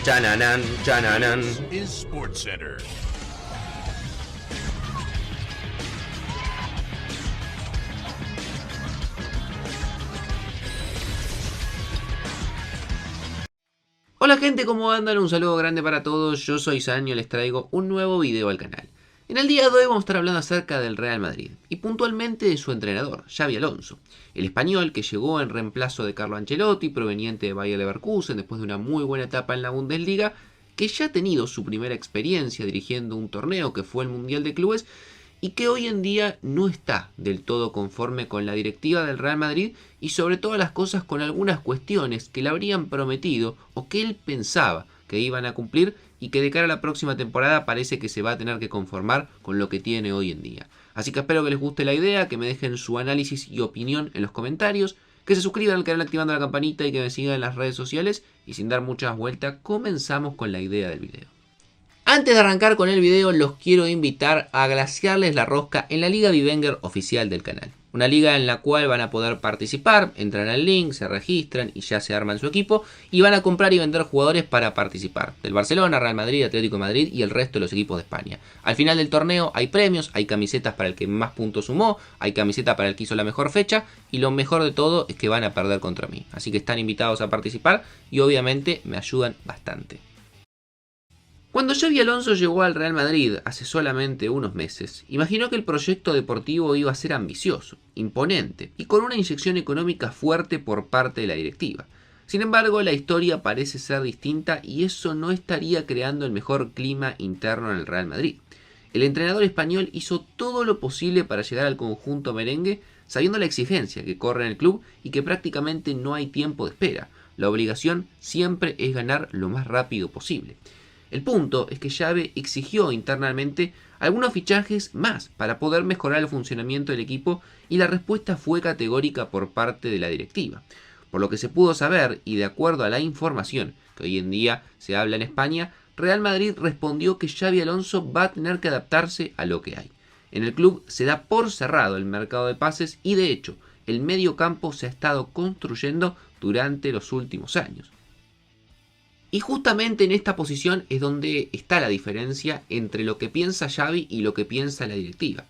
Chananan, chananan. Is SportsCenter. Hola gente, ¿cómo andan? Un saludo grande para todos, yo soy Sanio, les traigo un nuevo video al canal. En el día de hoy vamos a estar hablando acerca del Real Madrid, y puntualmente de su entrenador, Xabi Alonso, el español que llegó en reemplazo de Carlo Ancelotti, proveniente de Bayer Leverkusen, después de una muy buena etapa en la Bundesliga, que ya ha tenido su primera experiencia dirigiendo un torneo que fue el Mundial de Clubes, y que hoy en día no está del todo conforme con la directiva del Real Madrid y sobre todas las cosas con algunas cuestiones que le habrían prometido o que él pensaba que iban a cumplir y que de cara a la próxima temporada parece que se va a tener que conformar con lo que tiene hoy en día. Así que espero que les guste la idea, que me dejen su análisis y opinión en los comentarios, que se suscriban al canal activando la campanita y que me sigan en las redes sociales, y sin dar muchas vueltas comenzamos con la idea del video. Antes de arrancar con el video, los quiero invitar a glaciarles la rosca en la Liga Vivenger oficial del canal. Una liga en la cual van a poder participar, entran al link, se registran y ya se arman su equipo. Y van a comprar y vender jugadores para participar. Del Barcelona, Real Madrid, Atlético de Madrid y el resto de los equipos de España. Al final del torneo hay premios, hay camisetas para el que más puntos sumó, hay camiseta para el que hizo la mejor fecha. Y lo mejor de todo es que van a perder contra mí. Así que están invitados a participar y obviamente me ayudan bastante. Cuando Xabi Alonso llegó al Real Madrid hace solamente unos meses, imaginó que el proyecto deportivo iba a ser ambicioso, imponente y con una inyección económica fuerte por parte de la directiva. Sin embargo, la historia parece ser distinta y eso no estaría creando el mejor clima interno en el Real Madrid. El entrenador español hizo todo lo posible para llegar al conjunto merengue, sabiendo la exigencia que corre en el club y que prácticamente no hay tiempo de espera. La obligación siempre es ganar lo más rápido posible. El punto es que Xabi exigió internamente algunos fichajes más para poder mejorar el funcionamiento del equipo y la respuesta fue categórica por parte de la directiva. Por lo que se pudo saber y de acuerdo a la información que hoy en día se habla en España, Real Madrid respondió que Xabi Alonso va a tener que adaptarse a lo que hay. En el club se da por cerrado el mercado de pases y de hecho el medio campo se ha estado construyendo durante los últimos años. Y justamente en esta posición es donde está la diferencia entre lo que piensa Xabi y lo que piensa la directiva.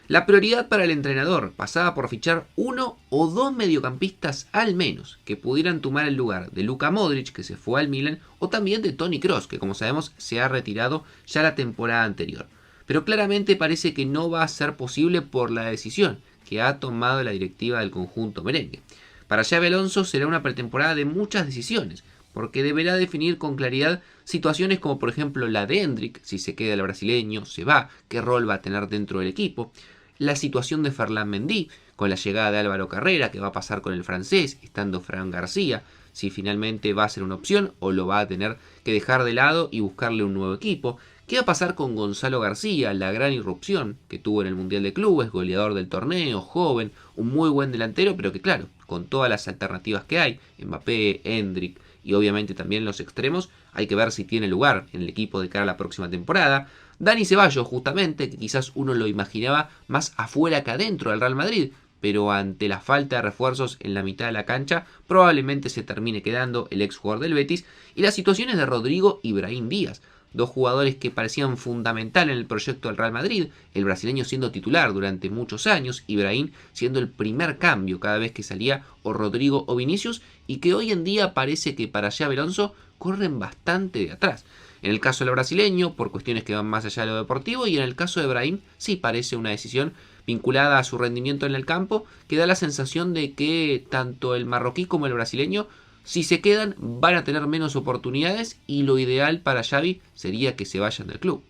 La prioridad para el entrenador pasaba por fichar uno o dos mediocampistas al menos que pudieran tomar el lugar de Luka Modric, que se fue al Milan, o también de Toni Kroos, que como sabemos se ha retirado ya la temporada anterior. Pero claramente parece que no va a ser posible por la decisión que ha tomado la directiva del conjunto merengue. Para Xabi Alonso será una pretemporada de muchas decisiones, porque deberá definir con claridad situaciones como por ejemplo la de Endrick, si se queda el brasileño, se va, qué rol va a tener dentro del equipo, la situación de Ferland Mendy, con la llegada de Álvaro Carrera, qué va a pasar con el francés, estando Fran García, si finalmente va a ser una opción o lo va a tener que dejar de lado y buscarle un nuevo equipo, qué va a pasar con Gonzalo García, la gran irrupción que tuvo en el Mundial de Clubes, goleador del torneo, joven, un muy buen delantero, pero que claro, con todas las alternativas que hay, Mbappé, Endrick, y obviamente también los extremos, hay que ver si tiene lugar en el equipo de cara a la próxima temporada. Dani Ceballos, justamente, que quizás uno lo imaginaba más afuera que adentro del Real Madrid, pero ante la falta de refuerzos en la mitad de la cancha, probablemente se termine quedando el ex jugador del Betis, y las situaciones de Rodrigo y Brahim Díaz, dos jugadores que parecían fundamental en el proyecto del Real Madrid, el brasileño siendo titular durante muchos años, y Brahim siendo el primer cambio cada vez que salía o Rodrigo o Vinicius, y que hoy en día parece que para Xabi Alonso corren bastante de atrás. En el caso del brasileño, por cuestiones que van más allá de lo deportivo, y en el caso de Brahim, sí parece una decisión vinculada a su rendimiento en el campo, que da la sensación de que tanto el marroquí como el brasileño, si se quedan, van a tener menos oportunidades y lo ideal para Xabi sería que se vayan del club.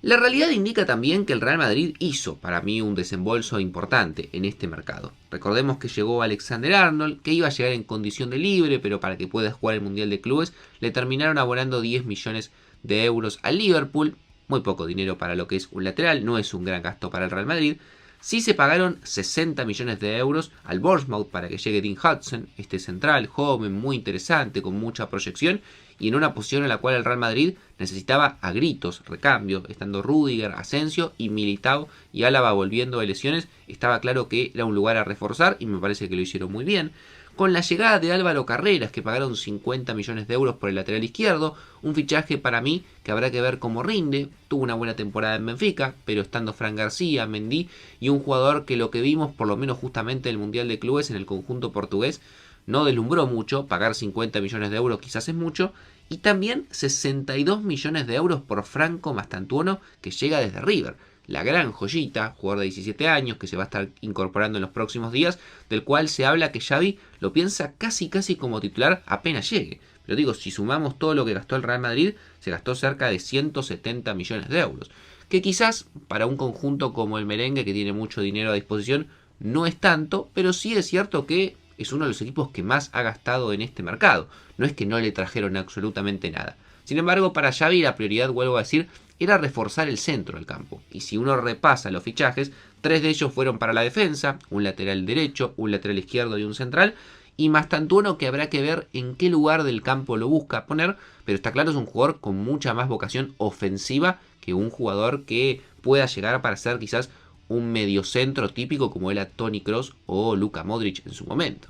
La realidad indica también que el Real Madrid hizo para mí un desembolso importante en este mercado. Recordemos que llegó Alexander-Arnold, que iba a llegar en condición de libre, pero para que pueda jugar el Mundial de Clubes le terminaron abonando 10 millones de euros al Liverpool. Muy poco dinero para lo que es un lateral, no es un gran gasto para el Real Madrid. Sí se pagaron 60 millones de euros al Bournemouth para que llegue Dean Hudson, este central, joven, muy interesante, con mucha proyección, y en una posición en la cual el Real Madrid necesitaba a gritos recambio, estando Rüdiger, Asensio y Militao y Álava volviendo de lesiones, estaba claro que era un lugar a reforzar y me parece que lo hicieron muy bien. Con la llegada de Álvaro Carreras, que pagaron 50 millones de euros por el lateral izquierdo, un fichaje para mí que habrá que ver cómo rinde. Tuvo una buena temporada en Benfica, pero estando Fran García, Mendy y un jugador que lo que vimos, por lo menos justamente en el Mundial de Clubes en el conjunto portugués, no deslumbró mucho. Pagar 50 millones de euros quizás es mucho. Y también 62 millones de euros por Franco Mastantuono, que llega desde River. La gran joyita, jugador de 17 años que se va a estar incorporando en los próximos días, del cual se habla que Xavi lo piensa casi como titular apenas llegue. Pero digo, si sumamos todo lo que gastó el Real Madrid, se gastó cerca de 170 millones de euros. Que quizás para un conjunto como el merengue, que tiene mucho dinero a disposición, no es tanto, pero sí es cierto que es uno de los equipos que más ha gastado en este mercado. No es que no le trajeron absolutamente nada. Sin embargo, para Xavi la prioridad, vuelvo a decir, era reforzar el centro del campo. Y si uno repasa los fichajes, 3 de ellos fueron para la defensa, un lateral derecho, un lateral izquierdo y un central, y Mastantuono que habrá que ver en qué lugar del campo lo busca poner, pero está claro es un jugador con mucha más vocación ofensiva que un jugador que pueda llegar para ser quizás un mediocentro típico como era Toni Kroos o Luka Modric en su momento.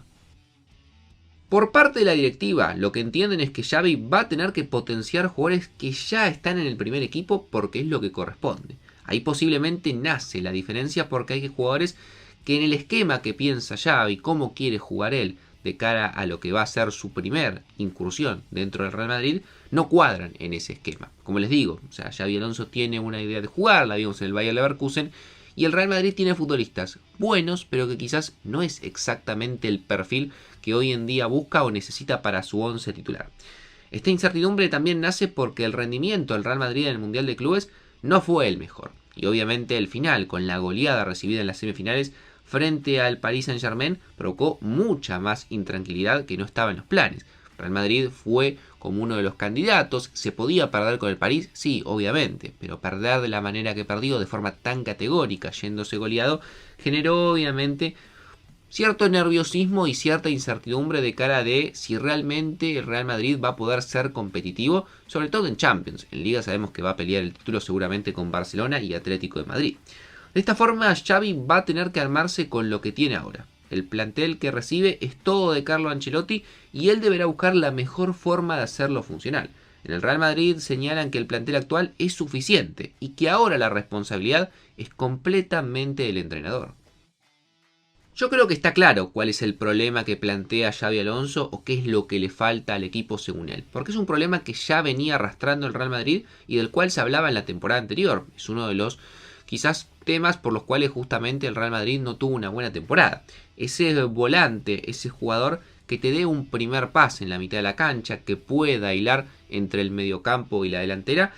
Por parte de la directiva, lo que entienden es que Xavi va a tener que potenciar jugadores que ya están en el primer equipo porque es lo que corresponde. Ahí posiblemente nace la diferencia porque hay jugadores que en el esquema que piensa Xavi, cómo quiere jugar él de cara a lo que va a ser su primer incursión dentro del Real Madrid, no cuadran en ese esquema. Como les digo, o sea, Xavi Alonso tiene una idea de jugar, la vimos en el Bayer Leverkusen, y el Real Madrid tiene futbolistas buenos, pero que quizás no es exactamente el perfil que hoy en día busca o necesita para su once titular. Esta incertidumbre también nace porque el rendimiento del Real Madrid en el Mundial de Clubes no fue el mejor. Y obviamente el final, con la goleada recibida en las semifinales frente al Paris Saint-Germain, provocó mucha más intranquilidad que no estaba en los planes. Real Madrid fue como uno de los candidatos. ¿Se podía perder con el París? Sí, obviamente, pero perder de la manera que perdió, de forma tan categórica, yéndose goleado, generó obviamente cierto nerviosismo y cierta incertidumbre de cara de si realmente el Real Madrid va a poder ser competitivo, sobre todo en Champions. En Liga sabemos que va a pelear el título seguramente con Barcelona y Atlético de Madrid. De esta forma, Xavi va a tener que armarse con lo que tiene ahora. El plantel que recibe es todo de Carlo Ancelotti y él deberá buscar la mejor forma de hacerlo funcional. En el Real Madrid señalan que el plantel actual es suficiente y que ahora la responsabilidad es completamente del entrenador. Yo creo que está claro cuál es el problema que plantea Xabi Alonso o qué es lo que le falta al equipo según él. Porque es un problema que ya venía arrastrando el Real Madrid y del cual se hablaba en la temporada anterior. Es uno de los quizás temas por los cuales justamente el Real Madrid no tuvo una buena temporada. Ese volante, ese jugador que te dé un primer pase en la mitad de la cancha, que pueda hilar entre el mediocampo y la delantera,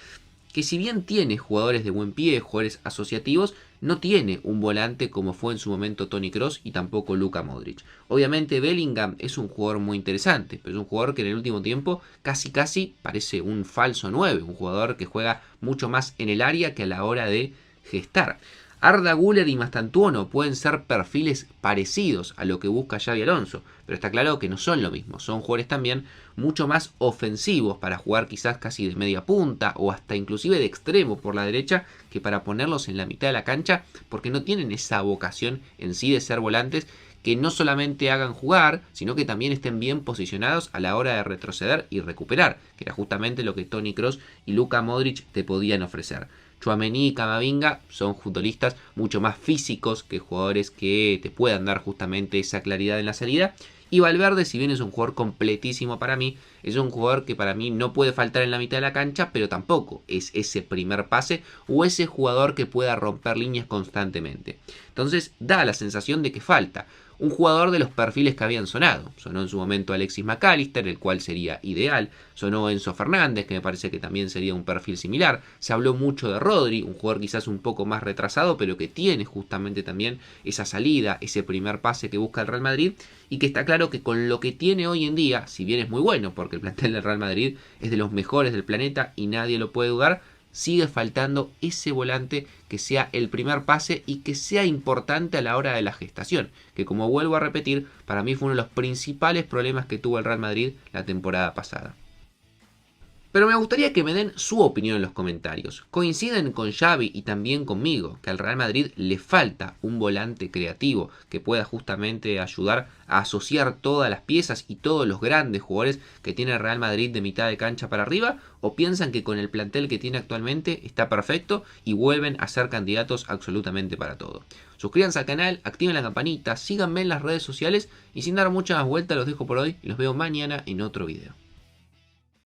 que si bien tiene jugadores de buen pie, jugadores asociativos, no tiene un volante como fue en su momento Toni Kroos y tampoco Luka Modric. Obviamente Bellingham es un jugador muy interesante, pero es un jugador que en el último tiempo casi parece un falso 9, un jugador que juega mucho más en el área que a la hora de gestar. Arda Güler y Mastantuono pueden ser perfiles parecidos a lo que busca Xabi Alonso, pero está claro que no son lo mismo, son jugadores también mucho más ofensivos para jugar quizás casi de media punta o hasta inclusive de extremo por la derecha que para ponerlos en la mitad de la cancha porque no tienen esa vocación en sí de ser volantes que no solamente hagan jugar, sino que también estén bien posicionados a la hora de retroceder y recuperar, que era justamente lo que Toni Kroos y Luka Modric te podían ofrecer. Tchouaméni y Camavinga son futbolistas mucho más físicos que jugadores que te puedan dar justamente esa claridad en la salida. Y Valverde, si bien es un jugador completísimo para mí, es un jugador que para mí no puede faltar en la mitad de la cancha, pero tampoco es ese primer pase o ese jugador que pueda romper líneas constantemente. Entonces da la sensación de que falta un jugador de los perfiles que habían sonado. Sonó en su momento Alexis McAllister, el cual sería ideal. Sonó Enzo Fernández, que me parece que también sería un perfil similar. Se habló mucho de Rodri, un jugador quizás un poco más retrasado, pero que tiene justamente también esa salida, ese primer pase que busca el Real Madrid. Y que está claro que con lo que tiene hoy en día, si bien es muy bueno, porque el plantel del Real Madrid es de los mejores del planeta y nadie lo puede dudar, sigue faltando ese volante que sea el primer pase y que sea importante a la hora de la gestación, que como vuelvo a repetir, para mí fue uno de los principales problemas que tuvo el Real Madrid la temporada pasada. Pero me gustaría que me den su opinión en los comentarios. ¿Coinciden con Xavi y también conmigo que al Real Madrid le falta un volante creativo que pueda justamente ayudar a asociar todas las piezas y todos los grandes jugadores que tiene el Real Madrid de mitad de cancha para arriba? ¿O piensan que con el plantel que tiene actualmente está perfecto y vuelven a ser candidatos absolutamente para todo? Suscríbanse al canal, activen la campanita, síganme en las redes sociales y sin dar muchas vueltas los dejo por hoy y los veo mañana en otro video.